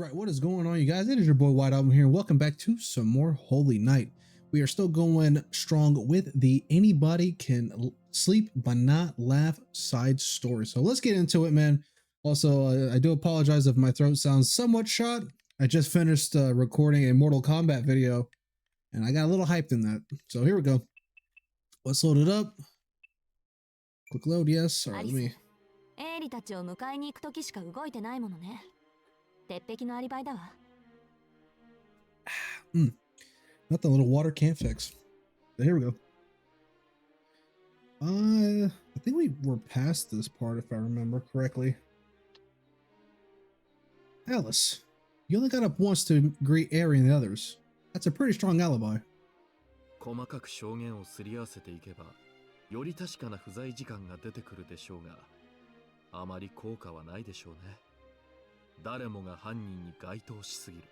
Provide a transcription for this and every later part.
Right, what is going on, you guys? It is your boy White Album here, and welcome back to some more Holy Night. We are still going strong with the anybody can sleep but not laugh side story. So let's get into it, man. Also, I do apologize if my throat sounds somewhat shot. I just finished recording a Mortal Kombat video, and I got a little hyped in that. So here we go. Let's load it up. Quick load, yes. All right, let me. エリたちを迎えに行くときしか動いてないものね。鉄壁のアリバイだわ。Not the little water can't fix. But here we go. I think we were past this part if I remember correctly. Alice, you only got up once to greet Ari and the others. That's a pretty strong alibi. 細かく証言をすり合わせていけば、より確かな不在時間が出てくるでしょうが、あまり効果はないでしょうね。誰もが犯人に該当しすぎる。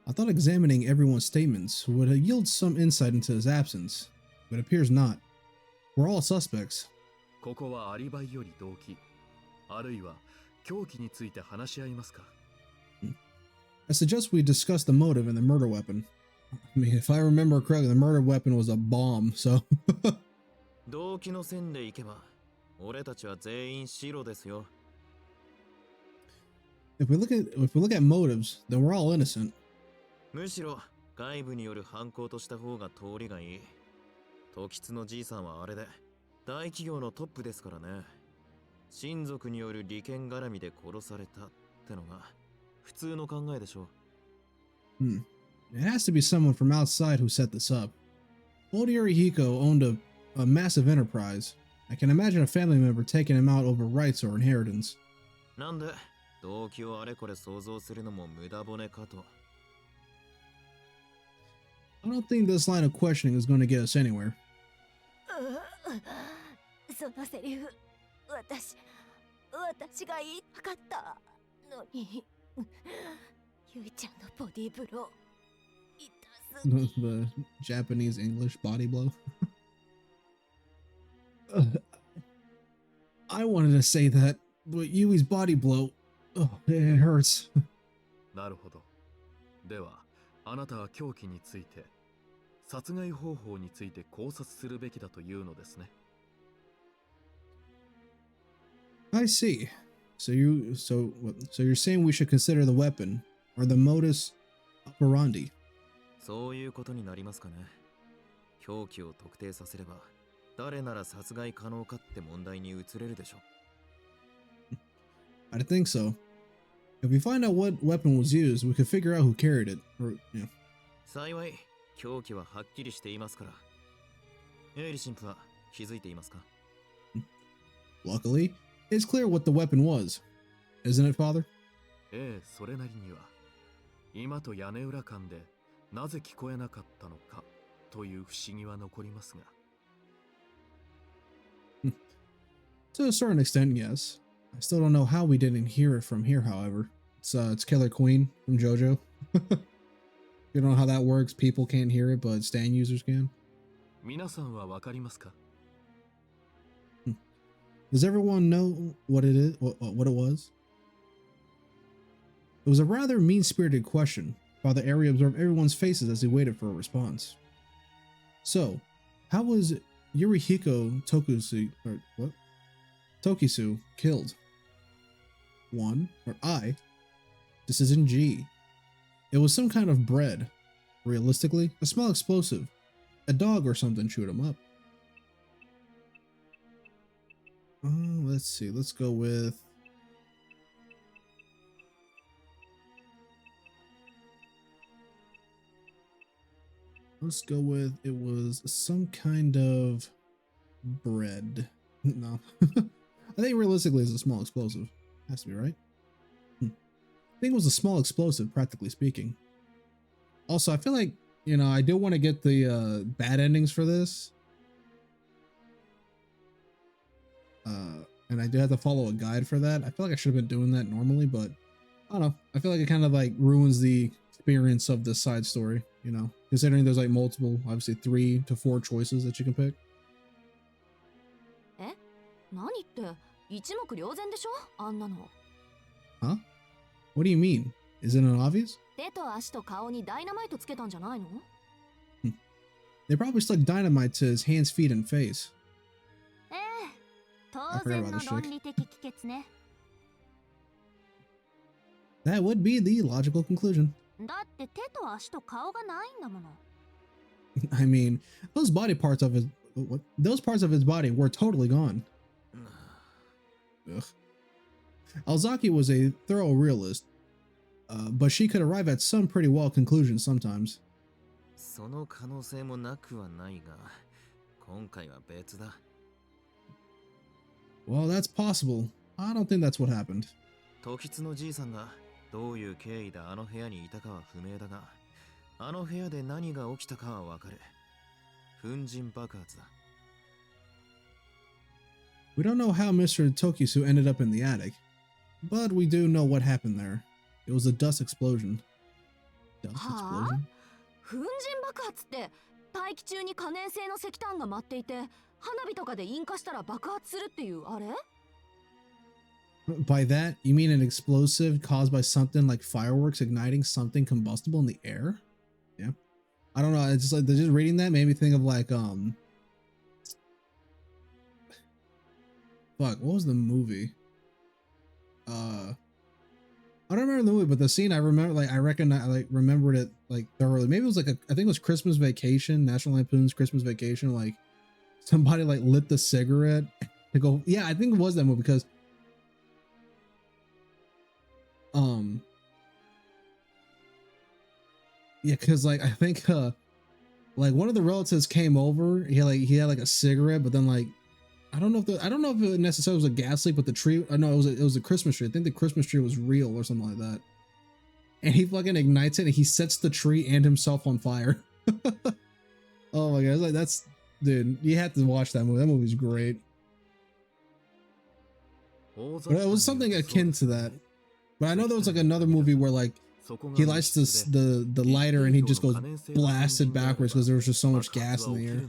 I thought examining everyone's statements would yield some insight into his absence, but it appears not. We're all suspects. ここはアリバイより動機、あるいは凶器について話し合いますか。I suggest we discuss the motive and the murder weapon. I mean, if I remember correctly, the murder weapon was a bomb, so... 動機の線でいけば、俺たちは全員白ですよ。If we look at motives, then we're all innocent. むしろ外部による犯行とした方が通りがいい。時津のじいさんはあれで大企業のトップですからね。親族による利権絡みで殺されたってのが普通の考えでしょう。It has to be someone from outside who set this up. Old Yorihiko owned a massive enterprise. I can imagine a family member taking him out over rights or inheritance. なんで動機をあれこれ想像するのも無駄骨かと。I don't think this line of questioning is going to get us anywhere. そのセリフ、私が言いたかったのに、ゆいちゃんのボディーブロー、痛すぎ。The Japanese English body blow. I wanted to say that, but Yui's body blow, it hurts. なるほど。では、あなたは凶器について、殺害方法について考察するべきだというのですね。I see. So you're saying we should consider the weapon or the modus operandi? そういうことになりますかね。凶器を特定させれば、誰なら殺害可能かって問題に移れるでしょう。I think so. If we find out what weapon was used, we could figure out who carried it. Or, yeah. 幸い、凶器ははっきりしていますから。エイリ神父は気づいていますか？ Luckily, it's clear what the weapon was. Isn't it, Father? ええ、それなりには。今と屋根裏間でなぜ聞こえなかったのかという不思議は残りますが。To a certain extent, yes. I still don't know how we didn't hear it from here, however. It's Killer Queen from JoJo. You don't know how that works. People can't hear it, but stand users can. 皆さんはわかりますか？ Does everyone know what it is? What it was? It was a rather mean-spirited question. Father Ari observed everyone's faces as he waited for a response. So, how was Yorihiko Tokisu killed? 1 or I? This is in G. It was some kind of bread. Realistically, a small explosive. A dog or something chewed him up. Let's see. Let's go with... it was some kind of bread. No. I think realistically it's a small explosive. Has to be right. I think it was a small explosive, practically speaking. Also, I feel like, you know, I do want to get the bad endings for this. And I do have to follow a guide for that. I feel like I should have been doing that normally, but I don't know. I feel like it kind of like ruins the experience of this side story, you know, considering there's like multiple, obviously 3 to 4 choices that you can pick. 何って一目瞭然でしょあんなの。Huh? What do you mean? Isn't it obvious? 手と足と顔にダイナマイトつけたんじゃないの？ They probably stuck dynamite to his hands, feet, and face. ええ、当然の論理的帰結ね。That would be the logical conclusion. だって手と足と顔がないんだもの。I mean, those parts of his body were totally gone. Ugh. Alzaki was a thorough realist, but she could arrive at some pretty well conclusions sometimes. その可能性もなくはないが、今回は別だ。Well, that's possible. I don't think that's what happened. 時津のじいさんがどういう経緯であの部屋にいたかは不明だが、あの部屋で何が起きたかはわかる。粉塵爆発だ。We don't know how Mr. Tokisu ended up in the attic, but we do know what happened there. It was a dust explosion. Dust explosion? 粉塵爆発って大気中に可燃性の石炭が舞っていて花火とかで引火したら爆発するっていうあれ？ By that, you mean an explosive caused by something like fireworks igniting something combustible in the air? Yeah. I don't know. It's just like just reading that made me think of like fuck, what was the movie? I don't remember the movie, but the scene I remember, like I remembered it like thoroughly. Maybe it was like I think it was Christmas Vacation, National Lampoon's Christmas Vacation. Like somebody like lit the cigarette to go. Yeah, I think it was that movie because yeah, because like I think like one of the relatives came over. He had like a cigarette, but then like I don't know if it necessarily was a gas leak, but the tree. No, it was a Christmas tree. I think the Christmas tree was real or something like that. And he fucking ignites it, and he sets the tree and himself on fire. Oh my god! It's like that's dude. You have to watch that movie. That movie's great. But it was something akin to that. But I know there was like another movie where like he lights the lighter and he just goes blasted backwards because there was just so much gas in the air.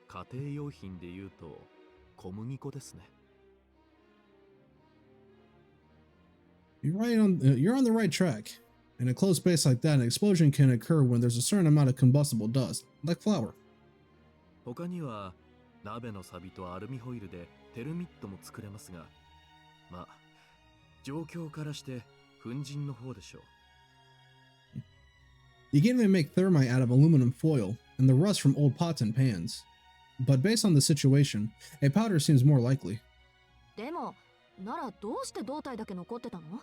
家庭用品で言うと小麦粉ですね。You're on the right track. In a closed space like that, an explosion can occur when there's a certain amount of combustible dust, like flour. 他には鍋のサビとアルミホイルでテルミットも作れますが、まあ状況からして粉塵の方でしょう。You can even make thermite out of aluminum foil and the rust from old pots and pans. But based on the situation, a powder seems more likely. でもならどうして胴体だけ残ってたの？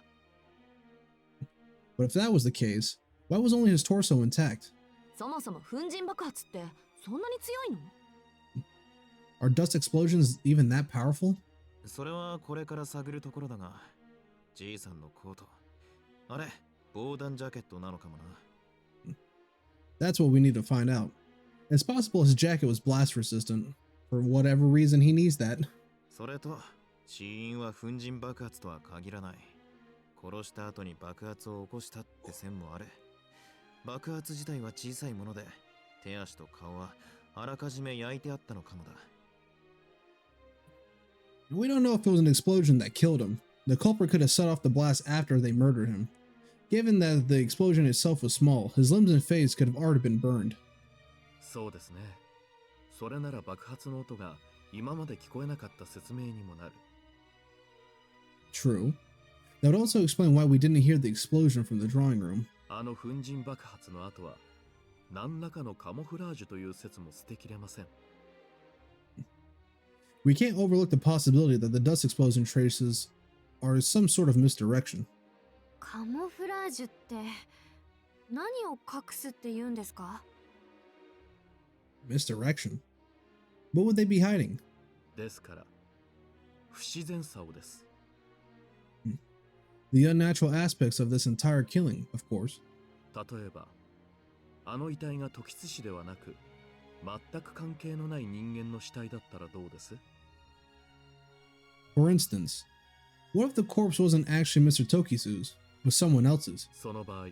But if that was the case, why was only his torso intact? そもそも粉塵爆発ってそんなに強いの？ Are dust explosions even that powerful? それはこれから探るところだが、じいさんのコート、あれ、防弾ジャケットなのかもな。That's what we need to find out. It's possible his jacket was blast resistant. For whatever reason, he needs that. それと、死因は粉塵爆発とは限らない。殺した後に爆発を起こしたって線もある。爆発自体は小さいもので、手足と顔はあらかじめ焼いてあったのかもだ。We don't know if it was an explosion that killed him. The culprit could have set off the blast after they murdered him. Given that the explosion itself was small, his limbs and face could have already been burned. そうですね。それなら爆発の音が今まで聞こえなかった説明にもなる。True. That would also explain why we didn't hear the explosion from the drawing room. あの粉塵爆発の後は何らかのカモフラージュという説も捨てきれません。We can't overlook the possibility that the dust explosion traces are some sort of misdirection. カモフラージュって何を隠すって言うんですか？ Misdirection? What would they be hiding? ですから不自然さをです。The unnatural aspects of this entire killing, of course. 例えばあの遺体が時津氏ではなく全く関係のない人間の死体だったらどうです？ For instance, what if the corpse wasn't actually Mr. Tokisu's, but someone else's? その場合、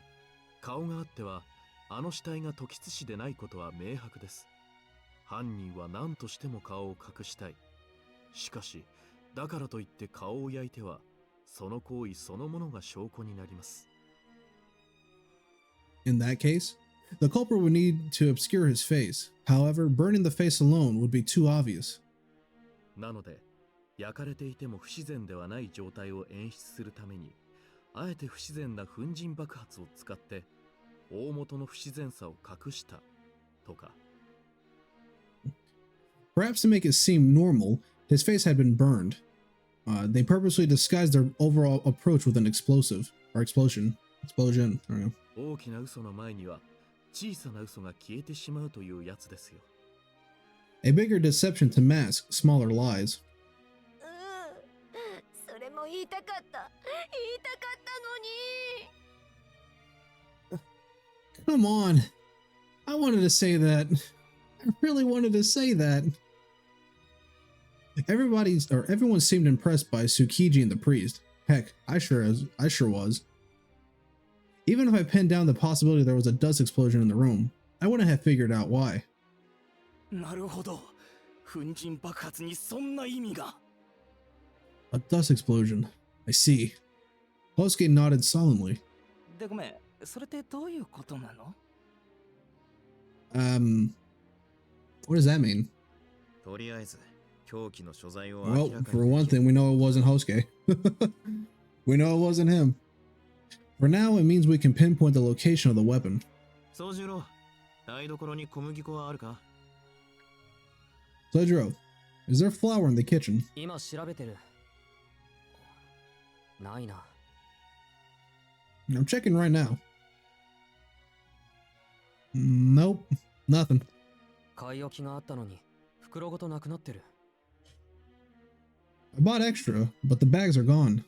顔があってはあの死体が時津氏でないことは明白です。犯人は何としても顔を隠したい。しかし、だからといって顔を焼いてはその行為そのものが証拠になります。In that case, the culprit would need to obscure his face. However, burning the face alone would be too obvious. なので、焼かれていても不自然ではない状態を演出するために、あえて不自然な粉塵爆発を使って大元の不自然さを隠したとか。Perhaps to make it seem normal, his face had been burned. They purposely disguised their overall approach with an explosive or explosion. Explosion. I don't know. 大きな嘘の前には小さな嘘が消えてしまうというやつですよ。A bigger deception to mask smaller lies. それも言いたかった。言いたかったのに。 Come on. I wanted to say that. I really wanted to say that. Everyone seemed impressed by Tsukiji and the priest. Heck, I sure was. Even if I pinned down the possibility there was a dust explosion in the room, I wouldn't have figured out why. なるほど。粉塵爆発にそんな意味が。A dust explosion. I see. Hosuke nodded solemnly. で、ごめん、それってどういうことなの？ What does that mean? とりあえず、凶器の所在を Well, for one thing, we know it wasn't Hosuke. We know it wasn't him. For now, it means we can pinpoint the location of the weapon. 宗次郎、台所に小麦粉はあるか？ Sojiro, is there flour in the kitchen? 今調べてる。ないな。I'm checking right now. Nope, nothing. 買い置きがあったのに袋ごとなくなってる。I bought extra, but the bags are gone.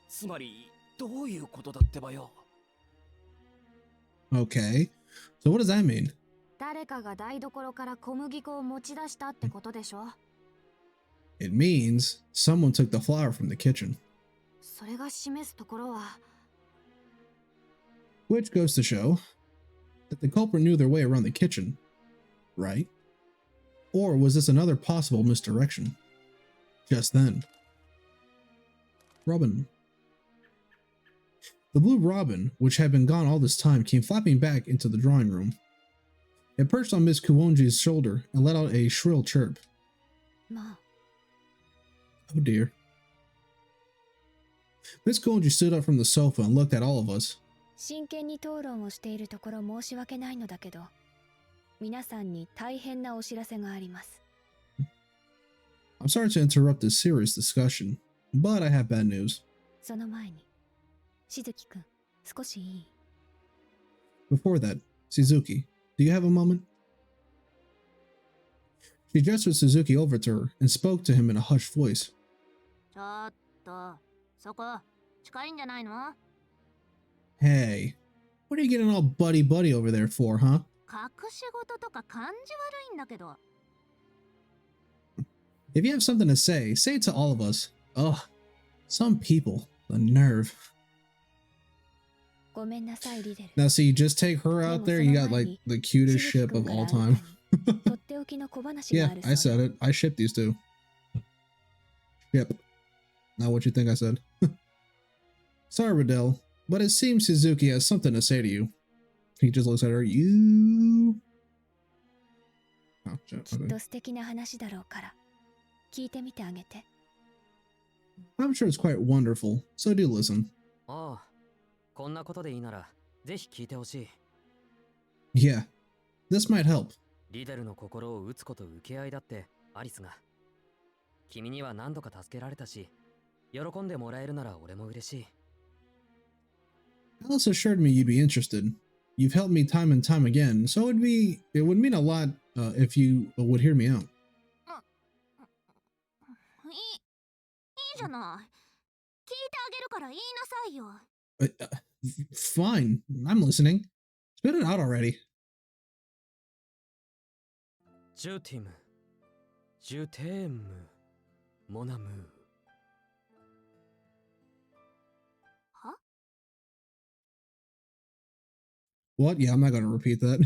つまり、どういうことだってばよ。Okay, so what does that mean? 誰かが台所から小麦粉を持ち出したってことでしょ。 It means someone took the flour from the kitchen. それが示すところは。 Which goes to show that the culprit knew their way around the kitchen, right? Or was this another possible misdirection? Just then, Robin. The blue robin, which had been gone all this time, came flapping back into the drawing room. It perched on Miss Kuonji's shoulder and let out a shrill chirp. まあ、 Oh dear. Miss Kuonji stood up from the sofa and looked at all of us. 真剣に討論をしているところ申し訳ないのだけど、皆さんに大変なお知らせがあります。I'm sorry to interrupt this serious discussion, but I have bad news. その前に、しずきくん、少しいい？ Before that, Suzuki, do you have a moment? She gestured Suzuki over to her and spoke to him in a hushed voice. ちょっと、そこ、近いんじゃないの？ Hey, what are you getting all buddy-buddy over there for, huh? 隠し事とか感じ悪いんだけど。 If you have something to say it to all of us. Ugh, some people, the nerve. ごめんなさい、リデル。 Now see, just take her out there, you got like the cutest ship of all time. とっておきの小話が Yeah, ある I そう said よ。 it. I shipped these two. Yep. Not what you think I said. Sorry, Riddell, but it seems Suzuki has something to say to you. He just looks at her. You. Oh, shit. きっ Okay. と素敵な話だろうから、聞いてみてあげて。 I'm sure it's quite wonderful, so do listen. ああ、こんなことでいいならぜひ聞いてほしい。 Yeah, this might help. リデルの心を打つこと受け合いだってアリスが。君には何度か助けられたし、喜んでもらえるなら俺も嬉しい。 Alice assured me you'd be interested. You've helped me time and time again, so it would mean a lot if you would hear me out. いいじゃない。聞いてあげるから言いなさいよ。Fine, I'm listening. Spit it out already. ジュティム、ジュテーム、モナムー。は？ What? Yeah, I'm not gonna repeat that.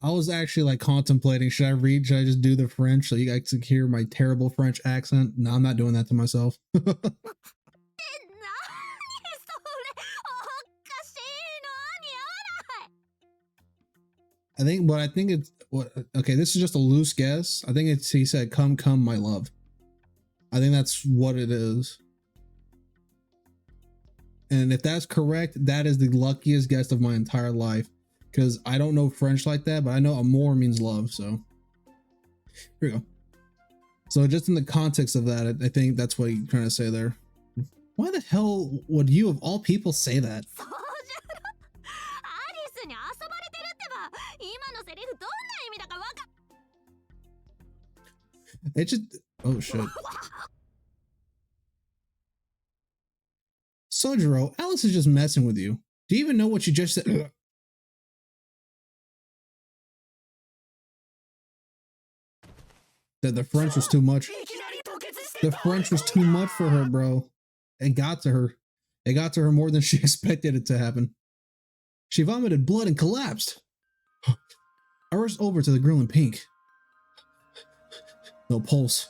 I was actually like contemplating, should I read, should I just do the French so you guys can hear my terrible French accent? No, I'm not doing that to myself. I think it's what, okay, this is just a loose guess. I think it's, he said, come, come, my love. I think that's what it is. And if that's correct, that is the luckiest guess of my entire life, because I don't know French like that, but I know amour means love. So here we go. So just in the context of that, I think that's what he's trying to say there. Why the hell would you of all people say that? It just, oh shit. Sojiro, Alice is just messing with you. Do you even know what you just said? That the French was too much. The French was too much for her, bro. It got to her. It got to her more than she expected it to happen. She vomited blood and collapsed. I rushed over to the girl in pink. No pulse.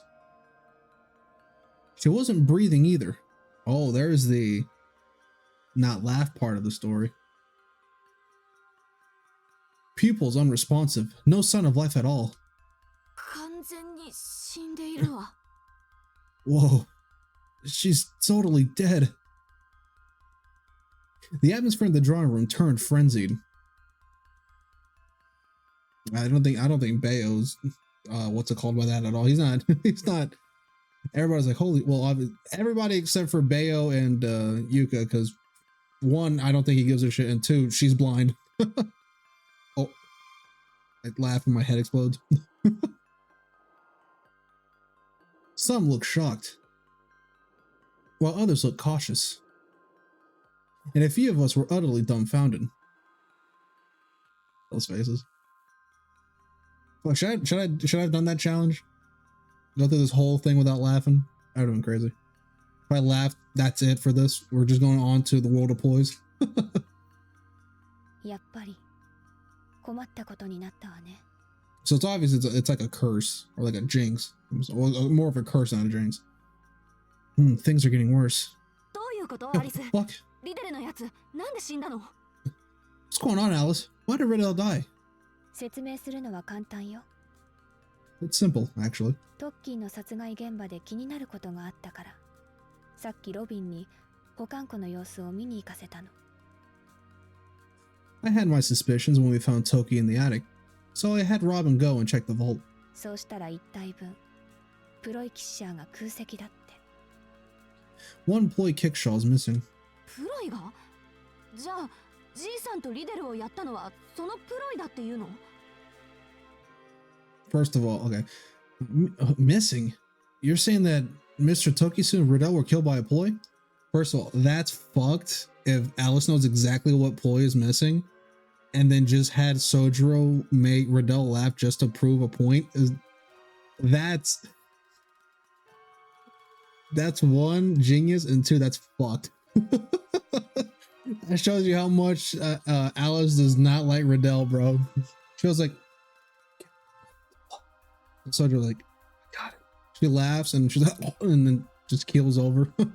She wasn't breathing either. Oh, there's the not laugh part of the story. Pupils unresponsive. No sign of life at all. Whoa. She's totally dead. The atmosphere in the drawing room turned frenzied. I don't think Bayo's what's it called by that at all. He's not everybody's like, holy, well, everybody except for Bayo and Yuka, because one, I don't think he gives a shit, and two, she's blind. Oh, I laugh and my head explodes. Some look shocked, while others look cautious, and a few of us were utterly dumbfounded. Those faces. Well, should I have done that challenge? Go through this whole thing without laughing? I would have been crazy. If I laughed, that's it for this. We're just going on to the world of ploys. So it's obvious it's like a curse or like a jinx. Or more of a curse than a jinx. Things are getting worse. Oh, fuck. What's going on, Alice? Why did Riddell die? It's simple, actually. I had my suspicions when we found Toki in the attic, so I had Robin go and check the vault. One ploy kickshaw is missing. First of all, okay. Missing? You're saying that Mr. Tokisu and Riddell were killed by a ploy? First of all, that's fucked if Alice knows exactly what ploy is missing and then just had Sojiro make Riddell laugh just to prove a point. That's one, genius, and two, that's fucked. That shows you how much Alice does not like Riddell, bro. She was like, Sojiro like, got it. She laughs and she's like, oh, and then just keels over. It'd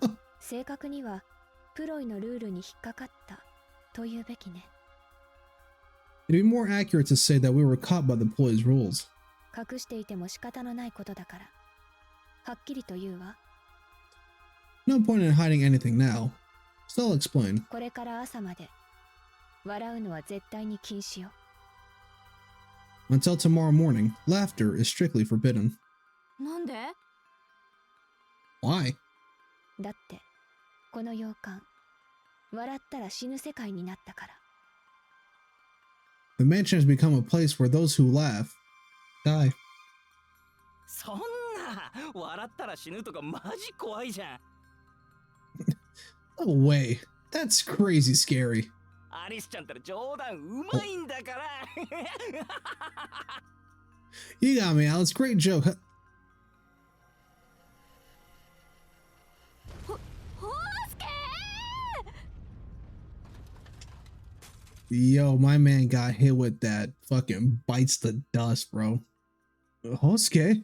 be more accurate to say that we were caught by the ploy's rules. No point in hiding anything now. So I'll explain. Until tomorrow morning, laughter is strictly forbidden. Why? The mansion has become a place where those who laugh die. No way. That's crazy scary. You got me, Alice. Great joke. Yo, my man got hit with that fucking bites the dust, bro. Okay.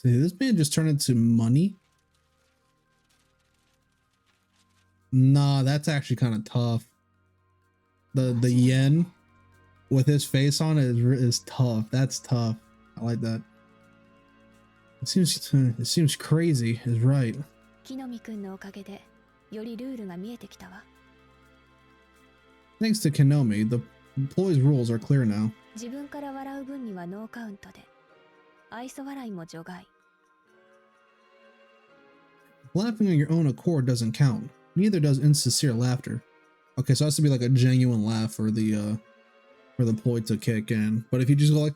Did this man just turn into money? Nah, that's actually kind of tough. The yen with his face on it is tough. That's tough. I like that. It seems crazy is right. 木の実くんのおかげでよりルールが見えてきたわ。 Thanks to Kinomi, the employees' rules are clear now. 自分から笑う分にはノーカウントで、愛想笑いも除外。 Laughing on your own accord doesn't count. Neither does insincere laughter. Okay, so it has to be like a genuine laugh for the ploy to kick in. But if you just go like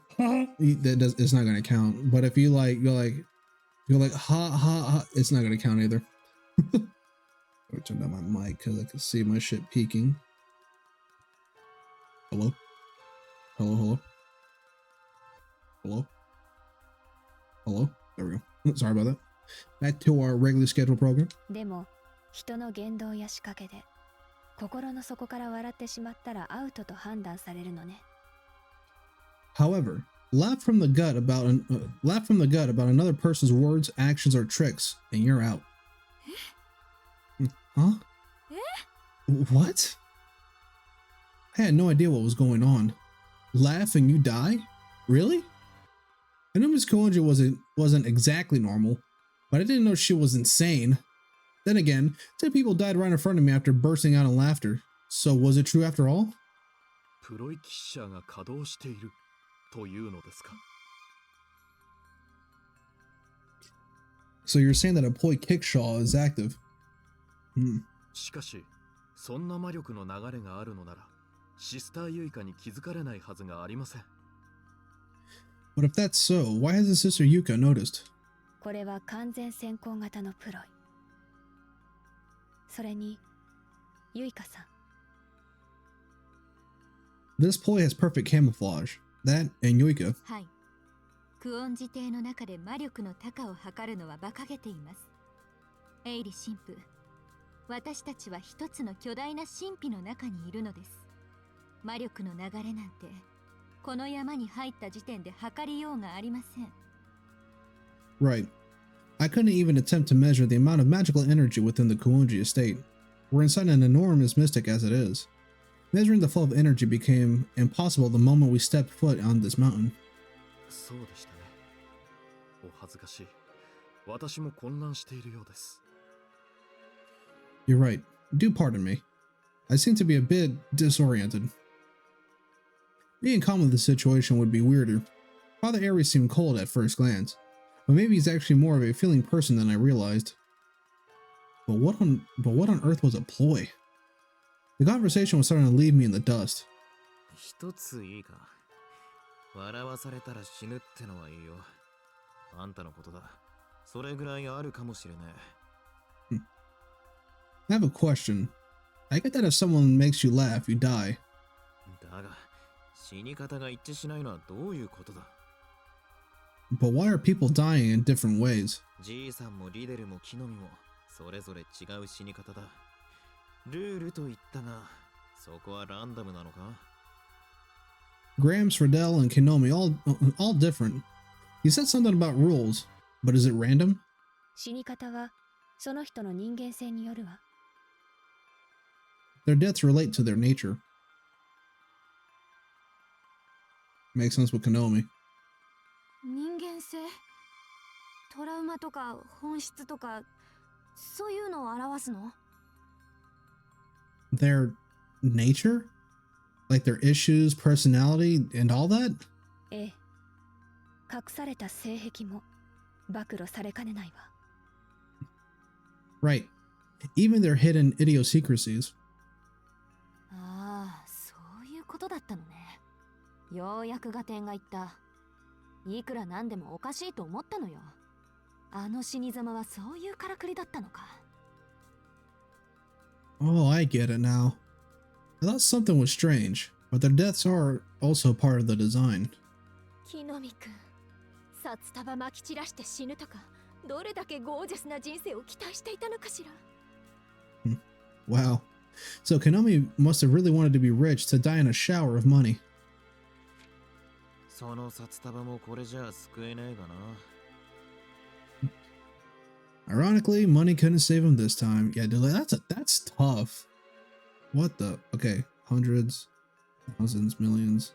it's not gonna count. But if you go like ha ha ha, it's not gonna count either. Let me turn down my mic because I can see my shit peaking. Hello? Hello, hello? Hello? Hello? There we go. Sorry about that. Back to our regularly scheduled program. でも、人の言動や仕掛けで、心の底から笑ってしまったらアウトと判断されるのね。However, laugh from the gut about another person's words, actions, or tricks, and you're out. Huh? What? I had no idea what was going on. Laugh and you die? Really? I knew Miss Koonji wasn't exactly normal, but I didn't know she was insane. Then again, 10 people died right in front of me after bursting out in laughter. So was it true after all? プロイキッシャーが稼働しているというのですか。 So you're saying that a ploy kickshaw is active? しかし、そんな魔力の流れがあるのなら、シスターユイカに気づかれないはずがありません。But if that's so, why hasn't Sister Yuka noticed? これは完全先行型のプロイ。それに、ユイカさん。This ploy has perfect camouflage. That and Yuika. はい。クオン自邸の中で魔力の高を測るのは馬鹿げています。エイリ神父、私たちは一つの巨大な神秘の中にいるのです。魔力の流れなんて、この山に入った時点で測りようがありません。Right. I couldn't even attempt to measure the amount of magical energy within the Kuonji estate. We're inside an enormous mystic as it is. Measuring the flow of energy became impossible the moment we stepped foot on this mountain. そうでしたね。お恥ずかしい。私も混乱しているようです。You're right. Do pardon me. I seem to be a bit disoriented. Being calm with the situation would be weirder. Father Aries seemed cold at first glance, but maybe he's actually more of a feeling person than I realized. But what on earth was a ploy? The conversation was starting to leave me in the dust. 一ついいか。笑わされたら死ぬってのはいいよ。あんたのことだ。それぐらいあるかもしれねえ。I have a question. I get that if someone makes you laugh, you die. だが、死に方が一致しないのはどういうことだ。 But why are people dying in different ways? じいさんもリデルも木の実もそれぞれ違う死に方だ。ルールと言ったが、そこはランダムなのか？ Grams, Friedel, and Kinomi all different. You said something about rules, but is it random? 死に方はその人の人間性によるわ。Their deaths relate to their nature. Makes sense with Kinomi. 人間性、トラウマとか本質とか、そういうのを表すの？ Their nature? Like their issues, personality, and all that? ええ。隠された性癖も暴露されかねないわ。Right. Even their hidden idiosyncrasies. ああ、そういうことだったのね。ようやく合点がいった。いくらなんでもおかしいと思ったのよ。あの死に様はそういうからくりだったのか。Oh, I get it now. I thought something was strange, but their deaths are also part of the design. 木の実くん、札束まき散らして死ぬとか、どれだけゴージャスな人生を期待していたのかしら。Wow. So Konomi must have really wanted to be rich to die in a shower of money. その札束もこれじゃあ救えねえかな。 Ironically, money couldn't save him this time. Yeah, dude, that's tough. What the? Okay, hundreds, thousands, millions.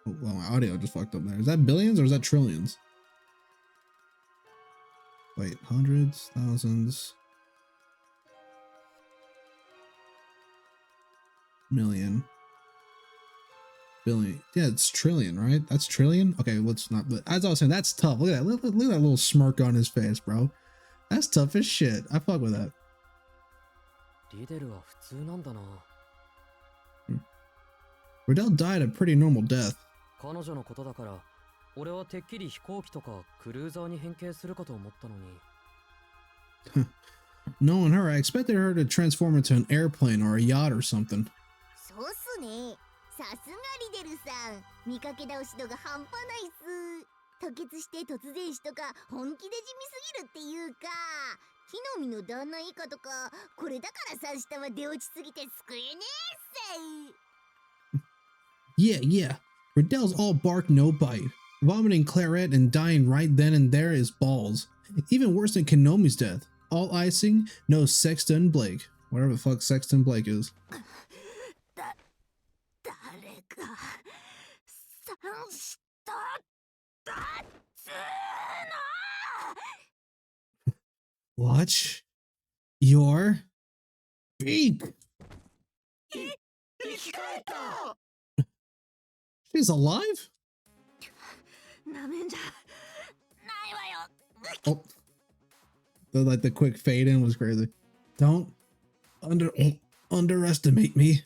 Oh, well, my audio just fucked up there. Is that billions or is that trillions? Wait, hundreds, thousands, million, billion. Yeah, it's trillion, right? That's trillion. Okay, let's not. But as I was saying, that's tough. Look at that. Look at that little smirk on his face, bro. That's tough as shit. I fuck with that. Riddell died a pretty normal death. 彼女のことだから、俺はてっきり飛行機とかクルーザーに変形するかと思ったのに。Knowing her, I expected her to transform into an airplane or a yacht or something. そうっすね。さすがリデルさん。見かけ倒し度が半端ないっす。吐血して突然死とか本気で地味すぎるっていうか。木の実の旦那以下とか、これだからさ下は出落ちすぎて救えねえっせ。Yeah, yeah. Riddell's all bark, no bite. Vomiting claret and dying right then and there is balls. Even worse than Konomi's death. All icing, no Sexton Blake. Whatever the fuck Sexton Blake is. Watch your beak. She's alive? Oh. The quick fade in was crazy. Don't underestimate me.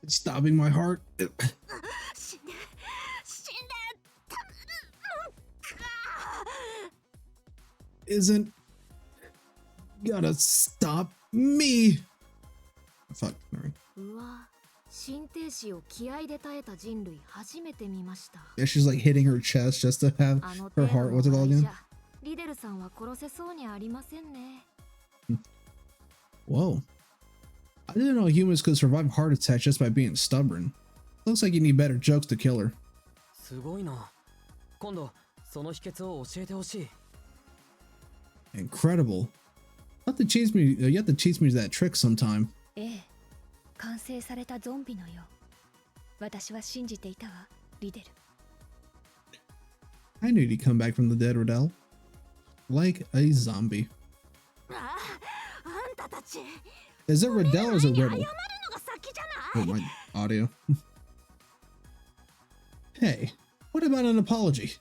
It's stopping my heart. Isn't gonna stop me. Fuck. All right. Yeah, she's like hitting her chest just to have her heart. What's it called again? Whoa. I didn't know humans could survive heart attacks just by being stubborn. Looks like you need better jokes to kill her. Incredible. You have to teach me that trick sometime. 完成されたゾンビのよう。私は信じていたわ、リデル。I knew he'd come back from the dead, Riddell. Like a zombie. Is it Riddell or is it Riddle? Oh, my audio. Hey, what about an apology?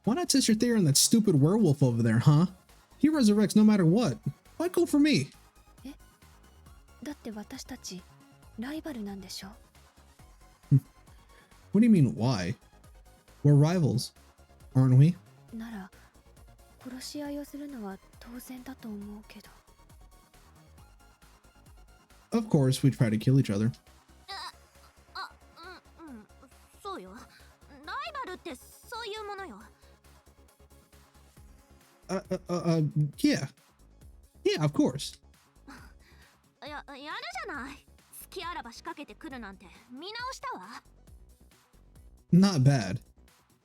Why not test your theory on that stupid werewolf over there, huh? He resurrects no matter what. Why go for me? だって私たちライバルなんでしょ? What do you mean, why? We're rivals, aren't we? なら殺し合いをするのは当然だと思うけど。Of course, we try to kill each other. そうよ。ライバルってそういうものよ。Yeah. Yeah, of course. やるじゃない。隙あらば仕掛けてくるなんて見直したわ。Not bad.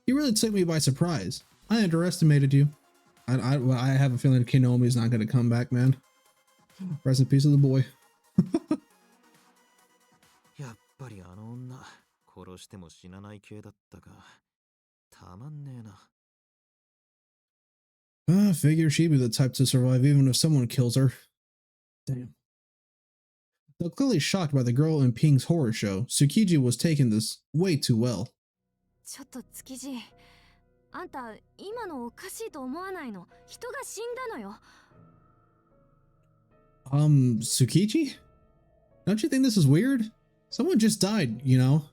You really took me by surprise. I underestimated you. I have a feeling Konomi's not going to come back, man. Rest in peace of the boy. やっぱりあの女、殺しても死なない系だったか。たまんねえな。Figure she'd be the type to survive even if someone kills her. Damn. Though clearly shocked by the girl in Ping's horror show, Tsukiji was taking this way too well. ちょっと築地、あんた今のおかしいと思わないの？人が死んだのよ。Tsukiji? Don't you think this is weird? Someone just died, you know?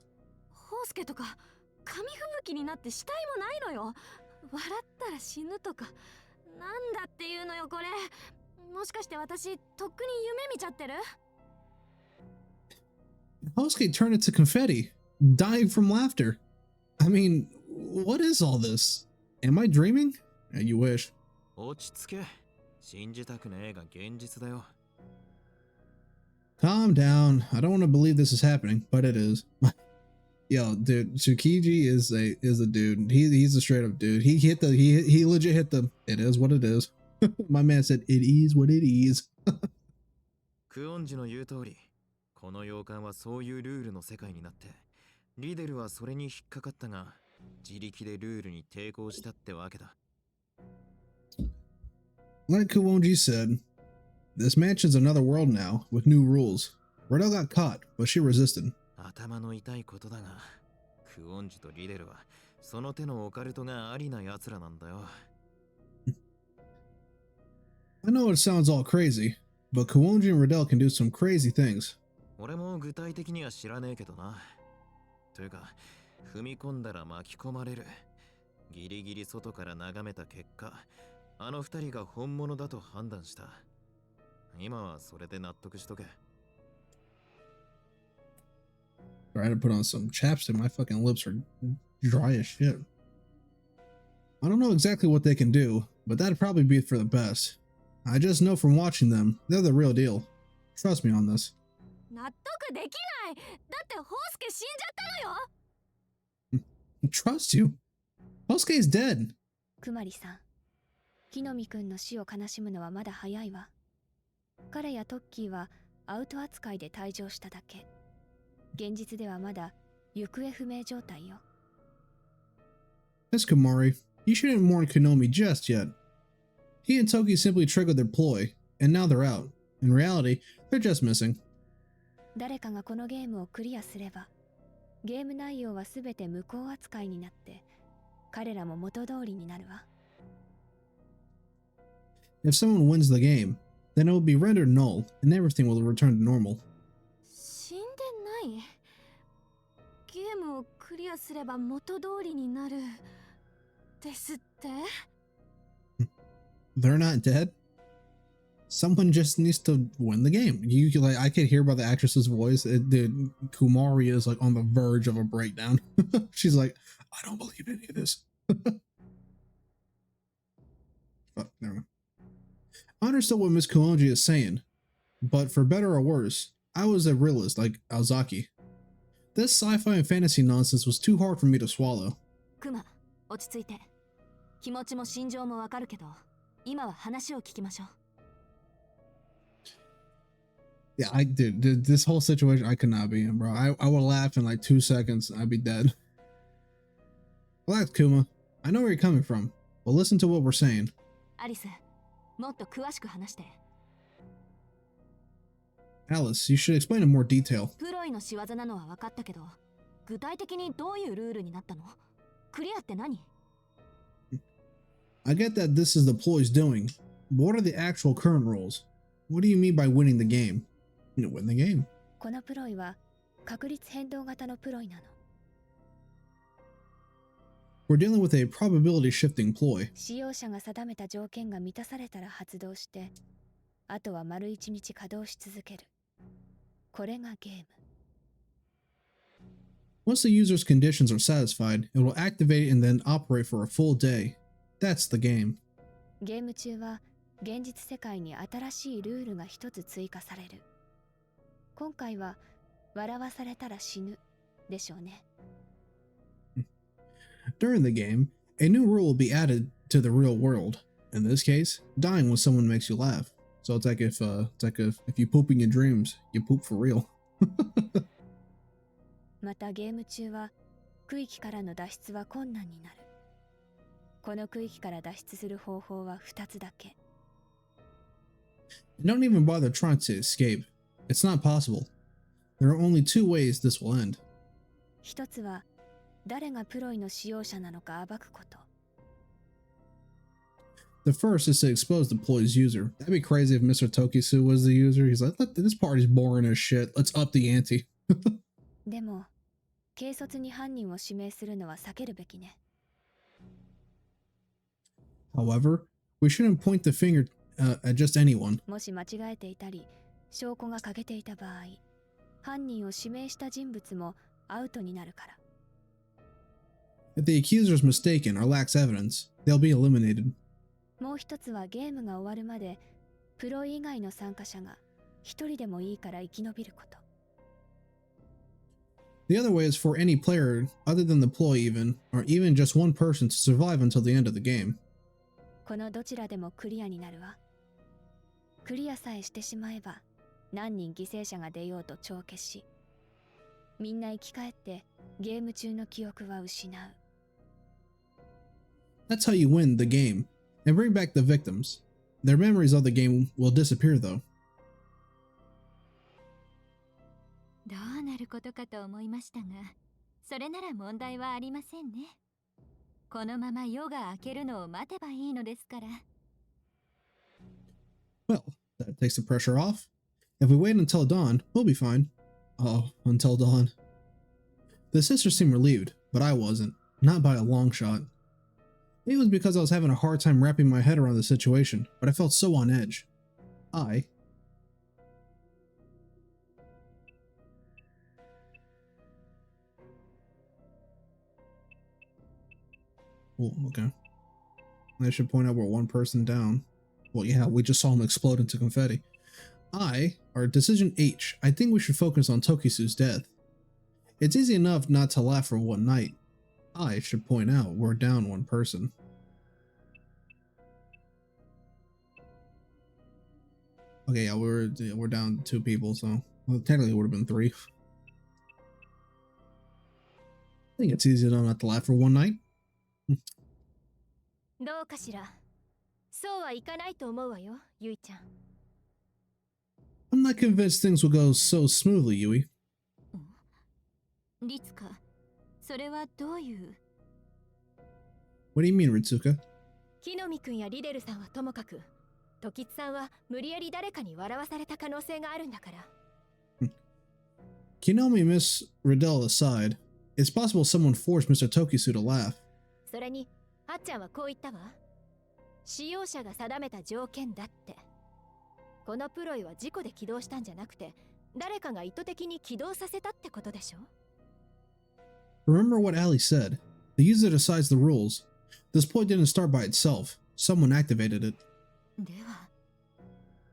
ホウスケとか紙吹雪になって死体もないのよ。笑ったら死ぬとかなんだっていうのよこれ。もしかして私とっくに夢見ちゃってる？ Housegate turned into confetti, dying from laughter. I mean, what is all this? Am I dreaming? You wish. 落ち着け。信じたくねえが現実だよ。 Calm down. I don't want to believe this is happening, but it is. Yo, dude, Tsukiji is a dude. He's a straight up dude. He legit hit the. It is what it is. My man said it is what it is. クオンジの言う通り、この洋館はそういうルールの世界になって、リデルはそれに引っかかったが、自力でルールに抵抗したってわけだ。Like Kuonji said, this mansion's another world now with new rules. Riddle got caught, but she resisted. 頭の痛いことだが、クオンジとリデルはその手のオカルトがありな奴らなんだよ。I know it sounds all crazy, but Kuonji and Riddle can do some crazy things. 俺も具体的には知らねえけどな。というか、踏み込んだら巻き込まれる。ギリギリ外から眺めた結果、あの二人が本物だと判断した。今はそれで納得しとけ。I had to put on some chapstick. My fucking lips are dry as shit. I don't know exactly what they can do, but that'd probably be for the best. I just know from watching them, they're the real deal. Trust me on this. 納得できない。だってホウスケ死んじゃったのよ。Trust you? Hosuke's dead. くまりさん、木の実くんの死を悲しむのはまだ早いわ。彼やトッキーはアウト扱いで退場しただけ。現実ではまだ行方不明状態よ。Miss Kumari, you shouldn't mourn Konomi just yet. He and Toki simply triggered their ploy, and now they're out. In reality, they're just missing. 誰かがこのゲームをクリアすれば、ゲーム内容はすべて無効扱いになって、彼らも元通りになるわ。If someone wins the game, then it will be rendered null, and everything will return to normal. 死んでない。ゲームをクリアすれば元通りになる。ですって？ They're not dead? Someone just needs to win the game. Like, I could hear by the actress's voice, Kumari is like on the verge of a breakdown. She's like, I don't believe any of this. Fuck, never mind. I understood what Miss Kuonji is saying, but for better or worse, I was a realist like Aozaki. This sci-fi and fantasy nonsense was too hard for me to swallow. クマ、落ち着いて。気持ちも心情もわかるけど、今は話を聞きましょう。Yeah, dude, this whole situation, I could not be in, bro. I would laugh in like 2 seconds. I'd be dead. Relax, Kuma. I know where you're coming from, but listen to what we're saying. アリス、もっと詳しく話して。Alice, you should explain in more detail. プロイの仕業なのは分かったけど、具体的にどういうルールになったの？クリアって何？ I get that this is the ploy's doing, but what are the actual current rules? What do you mean by winning the game? You win the game. このプロイは確率変動型のプロイなの。We're dealing with a probability shifting ploy. 使用者が定めた条件が満たされたら発動して、あとは丸1日稼働し続ける。これがゲーム。Once the user's conditions are satisfied, it will activate and then operate for a full day. That's the game. ゲーム中は現実世界に新しいルールが一つ追加される。今回は笑わされたら死ぬでしょうね。During the game, a new rule will be added to the real world. In this case, dying when someone makes you laugh. So it's like if you poop in your dreams, you poop for real. またゲーム中は区域からの脱出は困難になる。この区域から脱出する方法は2つだけ。Don't even bother trying to escape. It's not possible. There are only 2 ways this will end. 一つは誰がプロイの使用者なのか暴くこと。The first is to expose the ploy's user. That'd be crazy if Mr. Tokisu was the user. He's like, this party's boring as shit. Let's up the ante. でも軽率に犯人を指名するのは避けるべきね。However, we shouldn't point the finger at just anyone. もし間違えていたり、証拠が欠けていた場合、犯人を指名した人物もアウトになるから。If the accuser is mistaken or lacks evidence, they'll be eliminated. もう一つはゲームが終わるまで、プロ以外の参加者が一人でもいいから生き延びること。The other way is for any player, other than the ploy or even just one person to survive until the end of the game. このどちらでもクリアになるわ。クリアさえしてしまえば、何人犠牲者が出ようと帳消し。みんな生き返ってゲーム中の記憶は失う。That's how you win the game, and bring back the victims. Their memories of the game will disappear though. どうなることかと思いましたが、それなら問題はありませんね。このまま夜が明けるのを待てばいいのですから。Well, that takes the pressure off. If we wait until dawn, we'll be fine. Oh, until dawn. The sisters seemed relieved, but I wasn't. Not by a long shot. Maybe it was because I was having a hard time wrapping my head around the situation, but I felt so on edge. Oh, okay. I should point out we're one person down. Well, yeah, we just saw him explode into confetti. Our decision H. I think we should focus on Tokisu's death. It's easy enough not to laugh for one night. I should point out we're down one person. Okay, yeah, we're down 2 people, so well, technically it would have been 3. I think it's easy enough not to laugh for one night. どうかしら。そうはいかないと思うわよ、ゆいちゃん。I'm not convinced things will go so smoothly, Yui. リツカ、それはどういう？ What do you mean, Ritsuka? 木の実くんやリデルさんはともかく、時津さんは無理やり誰かに笑わされた可能性があるんだから。Kinomi Miss Riddell aside, it's possible someone forced Mr. Tokisu to laugh. それに、はっちゃんはこう言ったわ。使用者が定めた条件だって。このプロイは事故で起動したんじゃなくて、誰かが意図的に起動させたってことでしょ？ Remember what Ali said. The user decides the rules. This point didn't start by itself. Someone activated it. では、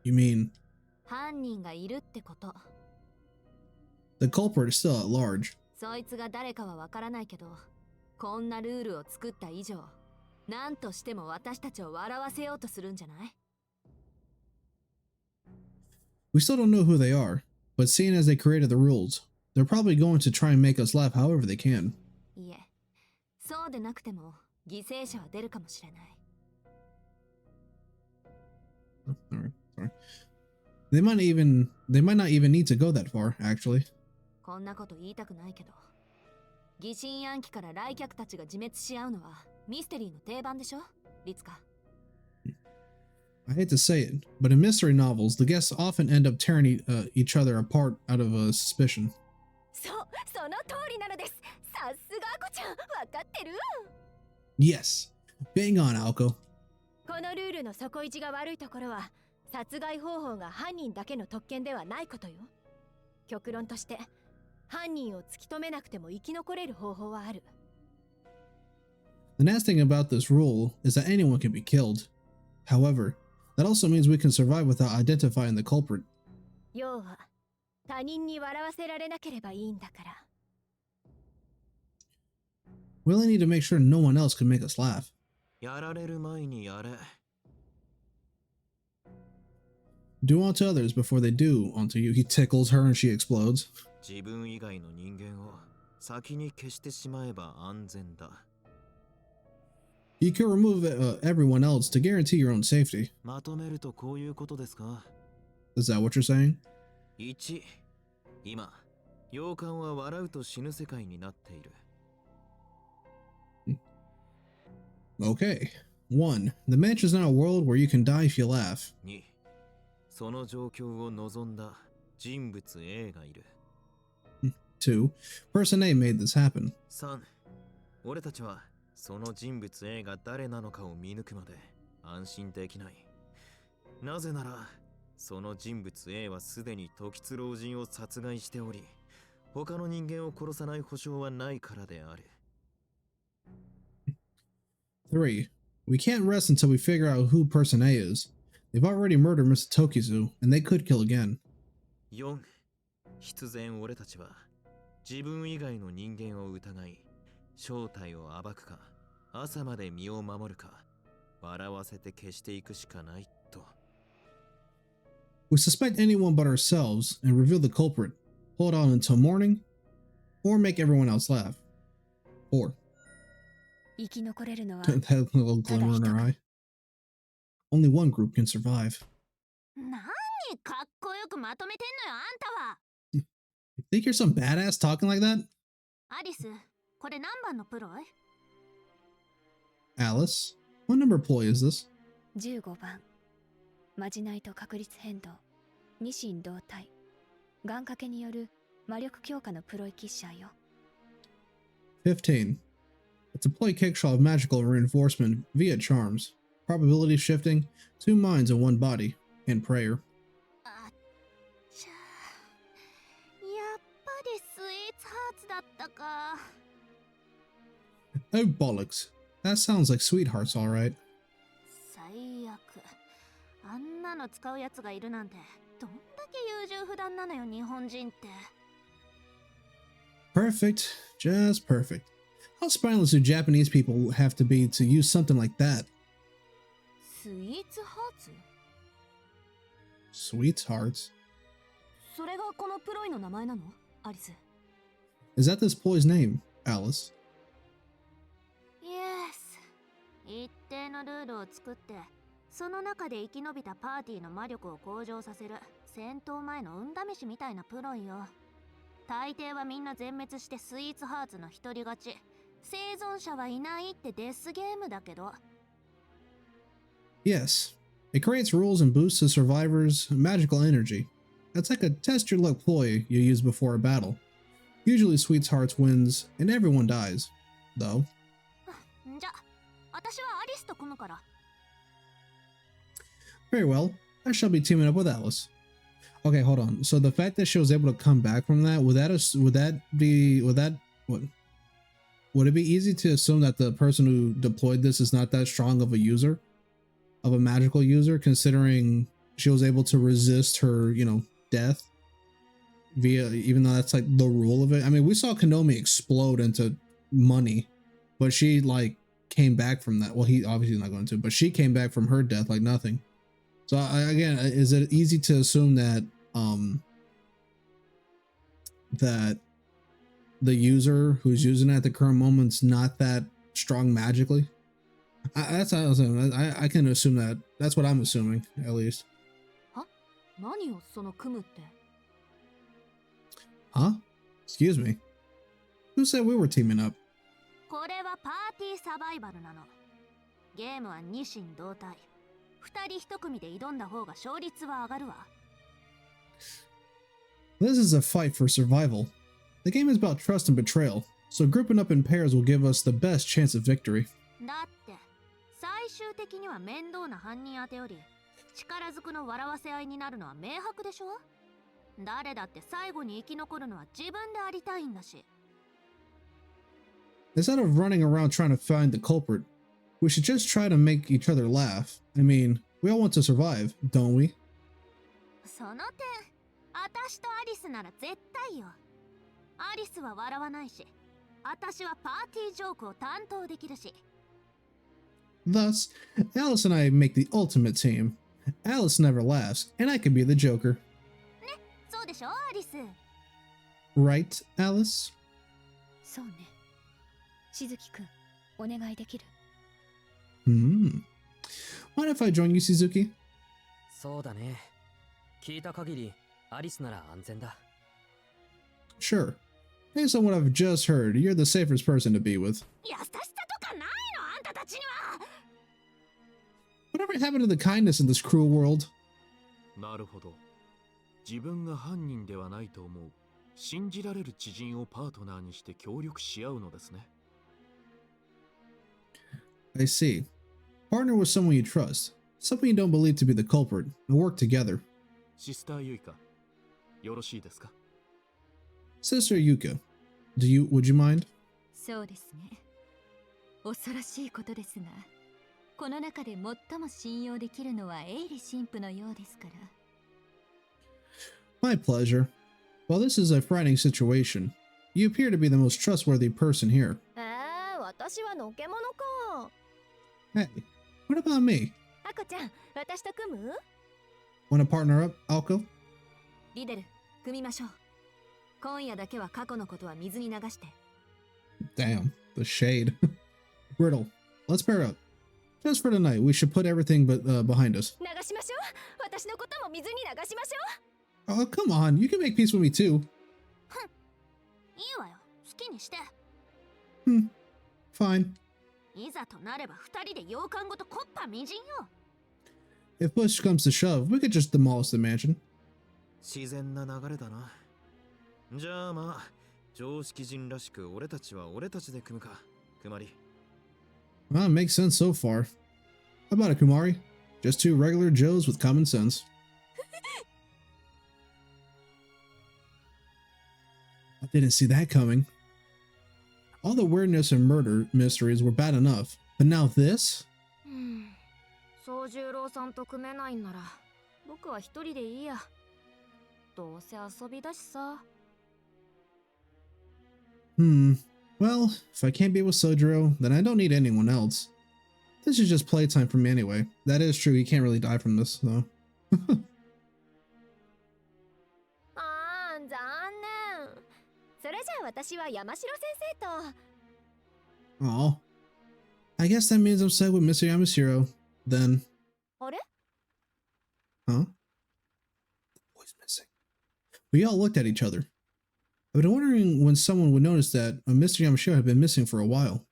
You mean 犯人がいるってこと。the culprit is still at large? そいつが誰かはわからないけど、こんなルールを作った以上、何としても私たちを笑わせようとするんじゃない？ We still don't know who they are, but seeing as they created the rules, they're probably going to try and make us laugh however they can. いえ、そうでなくても犠牲者は出るかもしれない。Alright, sorry. They might not even need to go that far, actually. こんなこと言いたくないけど、疑心暗鬼から来客たちが自滅し合うのはミステリーの定番でしょ、リツカ。I hate to say it, but in mystery novels, the guests often end up tearing each other apart out of suspicion. そう、その通りなのです。さすがアコちゃん、わかってる？ Yes, bang on, Alko. このルールの底意地が悪いところは、殺害方法が犯人だけの特権ではないことよ。極論として、犯人を突き止めなくても生き残れる方法はある。The nasty thing about this rule is that anyone can be killed. However, that also means we can survive without identifying the culprit. 要は、他人に笑わせられなければいいんだから。We only need to make sure no one else can make us laugh. やられる前にやれ。Do unto others before they do unto you. He tickles her and she explodes. 自分以外の人間を先に消してしまえば安全だ。You can remove everyone else to guarantee your own safety. まとめるとこういうことですか？ Is that what you're saying? 1、今、洋館は笑うと死ぬ世界になっている。Okay. 1. The match is not a world where you can die if you laugh. 2、その状況を望んだ人物 A がいる。2, Person A made this happen. 3、俺たちはその人物 A が誰なのかを見抜くまで安心できない。なぜなら、その人物 A はすでに時津老人を殺害しており、他の人間を殺さない保証はないからである。3. We can't rest until we figure out who Person A is. They've already murdered Mr. Tokizu, and they could kill again. 4. 必然俺たちは自分以外の人間を疑い、正体を暴くか、朝まで身を守るか、笑わせて消していくしかないと。We suspect anyone but ourselves and reveal the culprit. Hold on until morning, or make everyone else laugh. 4. 生き残れるのは That little glimmer in her eye. Only one group can survive. 何かっこよくまとめてんのよ、あんたは。 Think you're some badass talking like that? アリス、これ何番のプロイ？ Alice, what number ploy is this? 15番。まじないと確率変動、二神同体、願掛けによる魔力強化のプロイキッシャーよ。15. It's a ploy kickshot of magical reinforcement via charms, probability shifting, 2 minds in 1 body, and prayer. あっちゃー、やっぱりスイーツハーツだったか。 Oh bollocks. That sounds like sweethearts, alright. 最悪。あんなの使うやつがいるなんて、どんだけ優柔不断なのよ、日本人って。 Perfect. Just perfect. How spineless do Japanese people have to be to use something like that? スイーツハーツ？ Sweethearts? それがこのプロイの名前なの？アリス。 Is that this ploy's name, Alice? イエス。一定のルールを作って、その中で生き延びたパーティーの魔力を向上させる戦闘前の運試しみたいなプロイよ。大抵はみんな全滅してスイーツハーツの一人勝ち。生存者はいないってデスゲームだけど。 Yes. It creates rules and boosts the survivor's magical energy. That's like a test your luck ploy you use before a battle. Usually Sweethearts wins and everyone dies, though. じゃ、私はアリスと組むから。 Very well. I shall be teaming up with Alice. Okay, hold on. So the fact that she was able to come back from that, would it be easy to assume that the person who deployed this is not that strong of a user, of a magical user, considering she was able to resist her, death via, even though that's like the rule of it? I mean, we saw Konomi explode into money, but she like came back from that. Well, he obviously not going to, but she came back from her death like nothing. So again, is it easy to assume that that the user who's using it at the current moment's not that strong magically? That's what I was saying. I can assume that. That's what I'm assuming, at least. は？何をその組むって？ Huh? Excuse me. Who said we were teaming up? これはパーティーサバイバルなの。ゲームは二神同体。二人一組で挑んだ方が勝率は上がるわ。 This is a fight for survival. The game is about trust and betrayal, so grouping up in pairs will give us the best chance of victory. だって最終的には面倒な犯人当てより力ずくの笑わせ合いになるのは明白でしょ。誰だって最後に生き残るのは自分でありたいんだし。 Instead of running around trying to find the culprit, we should just try to make each other laugh. I mean, we all want to survive, don't we? その点、私とアリスなら絶対よ。アリスは笑わないし、私はパーティージョークを担当できるし。 Thus, Alice and I make the ultimate team. Alice never laughs, and I can be the Joker. ね、そうでしょ、アリス。 Right, Alice? そうね。しずきくん、お願いできる？ Mind if I join you, Suzuki? そうだね。聞いた限り、アリスなら安全だ。 Sure. Based on what I've just heard, you're the safest person to be with. 優しさとかないの、あんたたちには。 Whatever happened to the kindness in this cruel world? なるほど。自分が犯人ではないと思う信じられる知人をパートナーにして協力し合うのですね。I see. Partner with someone you trust, someone you don't believe to be the culprit, and work together. シスターユイカ、よろしいですか？ Sister Yuka, would you mind? そうですね。恐ろしいことですが、この中で最も信用できるのはエイリ神父のようですから。My pleasure. While this is a frightening situation, you appear to be the most trustworthy person here. 私はのけものか。Hey, what about me? アコちゃん、私と組む？ Want to partner up, Alko? リデル、組みましょう。今夜だけは過去のことは水に流して。Damn, the shade. Riddle, let's pair up. Just for tonight, we should put everything behind us. 流しましょう。私のことも水に流しましょ Oh, come on, you can make peace with me too. う。いいわよ。好きにして。Fine. いざとなれば二人で洋館ごとコッパみじんよ。If push comes to shove, we could just demolish the mansion. 自然な流れだな。じゃあまあ、常識人らしく俺たちは俺たちで組むか。くまり。Well, it makes sense so far. How about it, Kumari? Just two regular Joes with common sense. I didn't see that coming. All the weirdness and murder mysteries were bad enough, but now this? 宗十郎さんと組めないんなら、僕は一人でいいや。どうせ遊びだしさ。Well, if I can't be with Sojiro, then I don't need anyone else. This is just playtime for me anyway. That is true, he can't really die from this, though. 残念。それじゃあ私は山城先生と。Aw. I guess that means I'm stuck with Mr. Yamashiro, then. あれ？ Huh? The boy's missing. We all looked at each other. I've been wondering when someone would notice that Mr. Yamashiro had been missing for a while.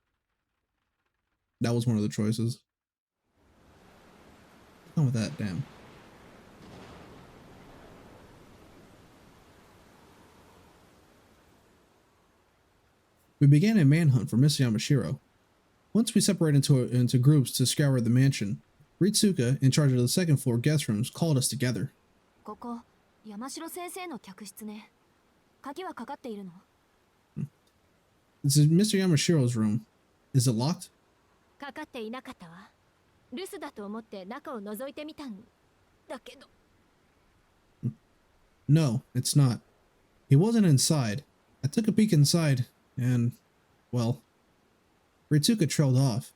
That was one of the choices. What's wrong with that? Damn. We began a manhunt for Mr. Yamashiro. Once we separated into groups to scour the mansion, Ritsuka, in charge of the second floor guest rooms, called us together. ここ、山城先生の客室ね。鍵はかかっているの？ This is Mr. Yamashiro's room. Is it locked? かかっていなかったわ。留守だと思って中を覗いてみたんだけど。No, it's not. He wasn't inside. I took a peek inside, and, well, Ritsuka trailed off.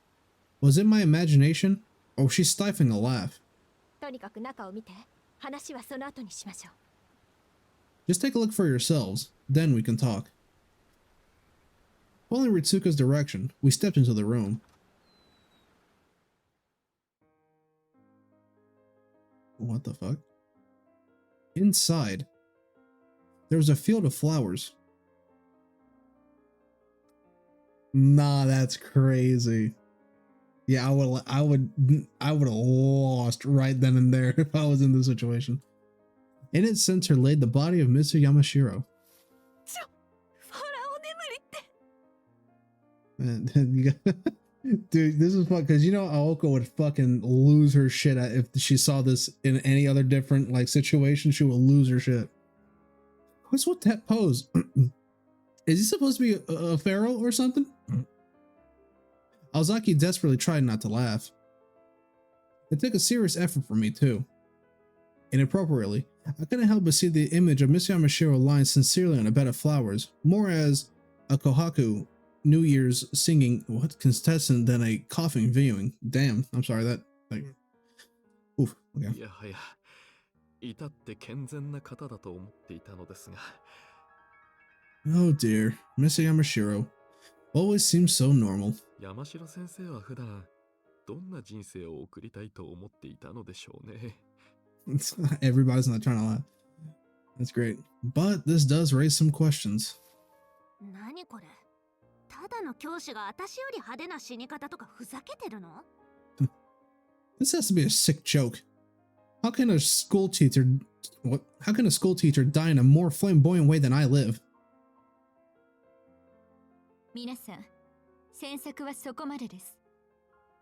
Was it my imagination, or was she stifling a laugh? とにかく中を見て。話はその後にしましょう。Just take a look for yourselves, then we can talk. Following Ritsuka's direction, we stepped into the room. What the fuck? Inside, there was a field of flowers. Nah, that's crazy. Yeah, I would have lost right then and there if I was in this situation. In its center laid the body of Mr. Yamashiro. Dude, this is fun because you know Aoko would fucking lose her shit if she saw this in any other different like situation. She would lose her shit. What's with that pose? Is he supposed to be a pharaoh or something? Ozaki desperately tried not to laugh. It took a serious effort for me too. Inappropriately, I couldn't help but see the image of Miss Yamashiro lying sincerely on a bed of flowers, more as a kohaku New Year's singing contestant than a coughing viewing. Damn, I'm sorry that like oof, okay. いやはや、至って健全な方だと思っていたのですが。Oh dear, Miss Yamashiro always seems so normal. 山城先生は普段どんな人生を送りたいと思っていたのでしょうね。Everybody's not trying to laugh. That's great. But this does raise some questions. 何これ？ただの教師が私より派手な死に方とかふざけてるの？ This has to be a sick joke. How can a school teacher What? How can a school teacher die in a more flamboyant way than I live? 皆さん、詮索はそこまでです。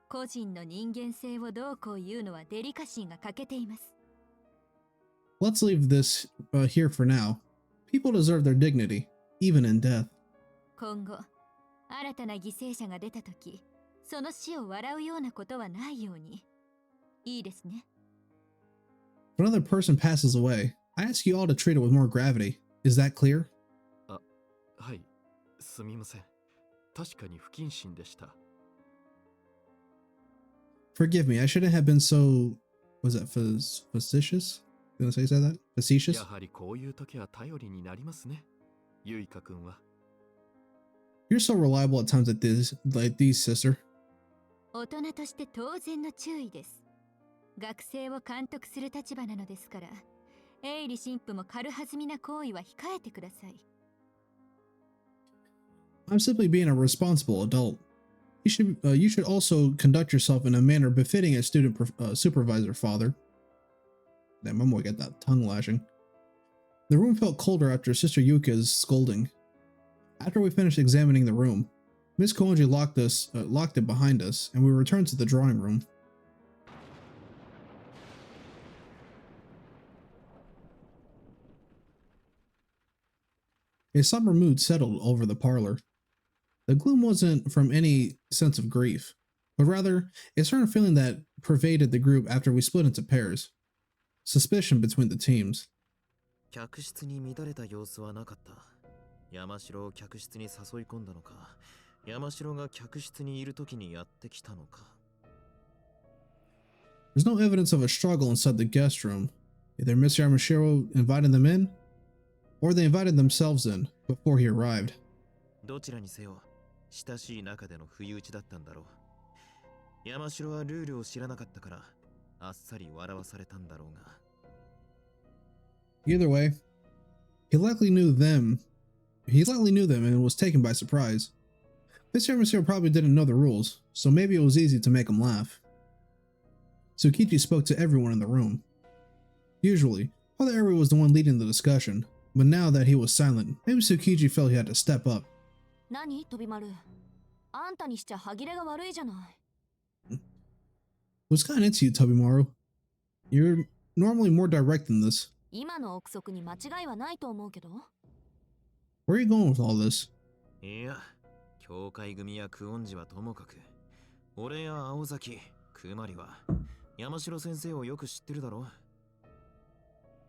個人の人間性をどうこう言うのはデリカシーが欠けています。Let's leave this here for now. People deserve their dignity, even in death. 今後、新たな犠牲者が出たとき、その死を笑うようなことはないように。いいですね。If another person passes away, I ask you all to treat it with more gravity. Is that clear? はい、すみません。確かに不謹慎でした。Forgive me, I shouldn't have been so... Was that facetious? Did I say that? Facetious? やはりこういう時は頼りになりますね。ゆいかくんは。You're so reliable at times like these, sister. 大人として当然の注意です。学生を監督する立場なのですから、営利神父も軽はずみな行為は控えてください。I'm simply being a responsible adult. You should also conduct yourself in a manner befitting a student supervisor, father. Damn, my boy got that tongue lashing. The room felt colder after Sister Yuka's scolding. After we finished examining the room, Miss Koonji locked it behind us, and we returned to the drawing room. A somber mood settled over the parlor. The gloom wasn't from any sense of grief, but rather a certain feeling that pervaded the group after we split into pairs. Suspicion between the teams. 客室に乱れた様子はなかった。山城を客室に誘い込んだのか、山城が客室にいる時にやってきたのか。There's no evidence of a struggle inside the guest room. Either Mr. Yamashiro invited them in, or they invited themselves in before he arrived. どちらにせよ、親しい中での不意打ちだったんだろう。山城はルールを知らなかったから、あっさり笑わされたんだろうが。Either way, he likely knew them and was taken by surprise. Mr. Yamashiro probably didn't know the rules, so maybe it was easy to make him laugh. Tsukichi spoke to everyone in the room. Usually, Father Eri was the one leading the discussion, but now that he was silent, maybe Tsukichi felt he had to step up. 何飛び丸あんたにしちゃ歯切れが悪いじゃない。What's gotten into you, Tobimaru? You're normally more direct than this. 今の憶測に間違いはないと思うけど。Where are you going with all this? いや、教会組やクオンジはともかく、俺や青崎、クマリは山城先生をよく知ってるだろ。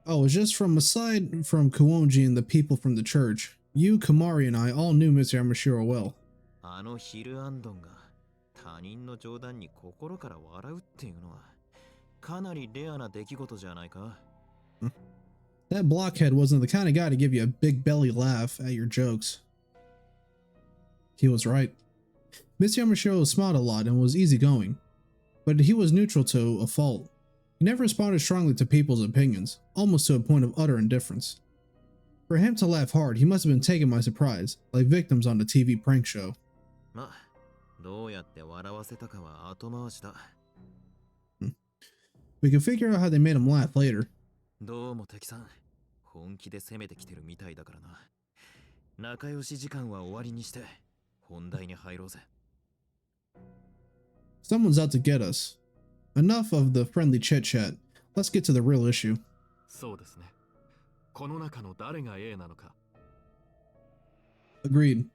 Oh, it's just from aside from Kuonji and the people from the church. You, Kamari, and I all knew Mr. Yamashiro well. あのヒルアンドンが他人の冗談に心から笑うっていうのはかなりレアな出来事じゃないか。That blockhead wasn't the kind of guy to give you a big belly laugh at your jokes. He was right. Mr. Yamashiro smiled a lot and was easygoing, but he was neutral to a fault. He never responded strongly to people's opinions, almost to a point of utter indifference. For him to laugh hard, he must have been taken by surprise, like victims on the TV prank show. まあ、どうやって笑わせたかは後回しだ。We can figure out how they made him laugh later. どうも敵さん、本気で攻めてきてるみたいだからな。仲良し時間は終わりにして、本題に入ろうぜ。Someone's out to get us. Enough of the friendly chit-chat. Let's get to the real issue. そうですね。この中の誰が A なのか。Agreed.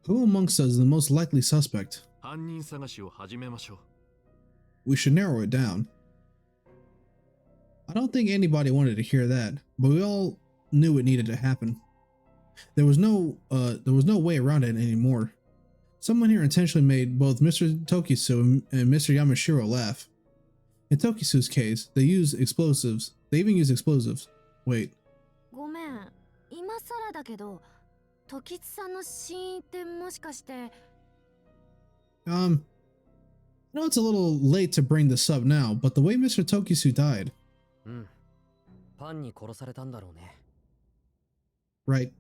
Who amongst us is the most likely suspect? 犯人探しを始めましょう。We should narrow it down. I don't think anybody wanted to hear that, but we all knew it needed to happen. There was no way around it anymore. Someone here intentionally made both Mr. Tokisu and Mr. Yamashiro laugh. In Tokisu's case, they used explosives. They even used explosives. Wait. ごめん、今更だけど、時津さんの死因ってもしかして。I know it's a little late to bring this up now, but the way Mr. Tokisu died. パンに殺されたんだろうね。Right.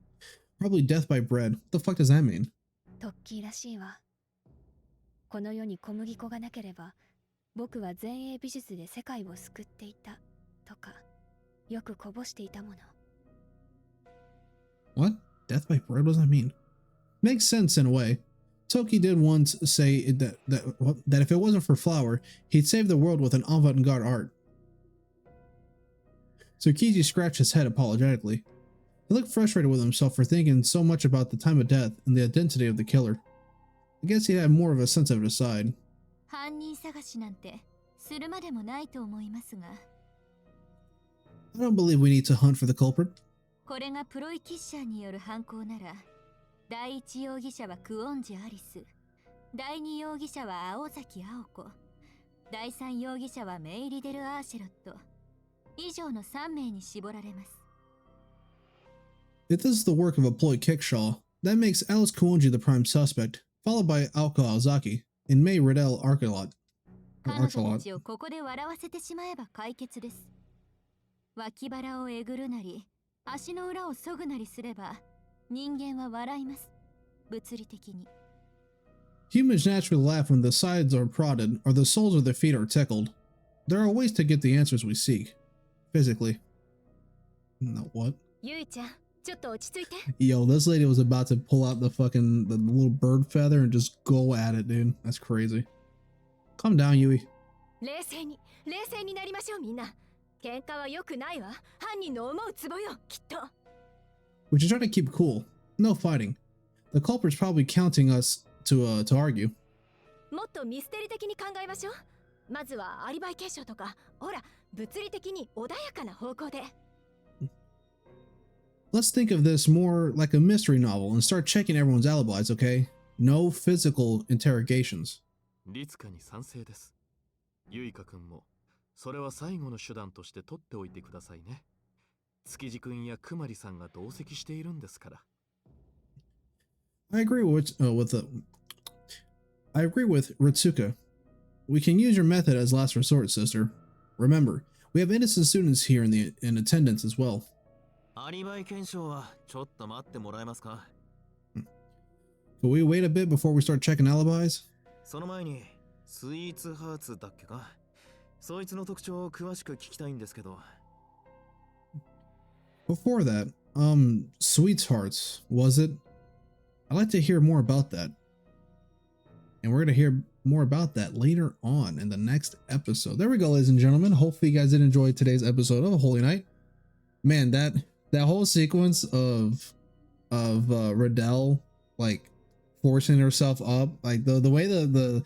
Probably death by bread. What the fuck does that mean? トッキーらしいわ。この世に小麦粉がなければ、僕は前衛美術で世界を救っていたとか。よくこぼしていたもの。 What? Death by bread? What does that mean? Makes sense in a way. Toki did once say that if it wasn't for flour, he'd save the world with an avant-garde art. Tsukiji scratched his head apologetically. He looked frustrated with himself for thinking so much about the time of death and the identity of the killer. I guess he had more of a sensitive side. 犯人探しなんてするまでもないと思いますが、 I don't believe we need to hunt for the culprit. これがプロイキッシャーによる犯行なら、第一容疑者はクオンジ・アリス、第二容疑者は青崎青子、第三容疑者はメイリデル・アーシェロット、以上の3名に絞られます。 If this is the work of a ploy kickshaw, that makes Alice Kuonji the prime suspect, followed by Aoko Aozaki and Mei Riddell Archelot. 彼女たちをここで笑わせてしまえば解決です。脇腹をえぐるなり、足の裏をそぐなりすれば、人間は笑います。物理的に。Humans naturally laugh when the sides are prodded or the soles of their feet are tickled. There are ways to get the answers we seek. Physically. No, what? ゆいちゃん、ちょっと落ち着いて。 Yo, this lady was about to pull out the little bird feather and just go at it, dude. That's crazy. Calm down, Yui. 冷静になりましょうみんな。喧嘩は良くないわ。犯人の思うツボよ、きっと。 We should try to keep cool. No fighting. The culprit's probably counting us to argue. もっとミステリ的に考えましょう。まずはアリバイ検証とか、ほら、物理的に穏やかな方向で。 Let's think of this more like a mystery novel and start checking everyone's alibis, okay? No physical interrogations. 律香に賛成です。ゆいかくんもそれは最後の手段として取っておいてくださいね。築地くんやくまりさんが同席しているんですから。I agree with Ritsuka. We can use your method as last resort, sister. Remember, we have innocent students here in attendance as well. アリバイ検証はちょっと待ってもらえますか？ Could we wait a bit before we start checking alibis? その前にスイーツハーツだっけか？そいつの特徴を詳しく聞きたいんですけど。 Before that, Sweethearts, was it? I'd like to hear more about that. And we're going to hear more about that later on in the next episode. There we go, ladies and gentlemen. Hopefully you guys did enjoy today's episode of Holy Night. Man, that whole sequence of Riddell like forcing herself up, like the way the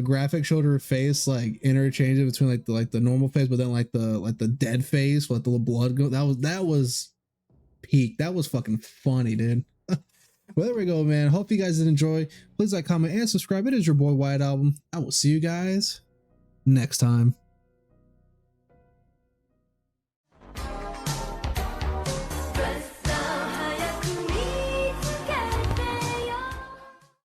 graphic showed her face like interchanging between like the normal face, but then like the dead face with the little blood go. That was peak. That was fucking funny, dude. Well, there we go, man. Hope you guys did enjoy. Please like, comment, and subscribe. It is your boy White Album. I will see you guys next time.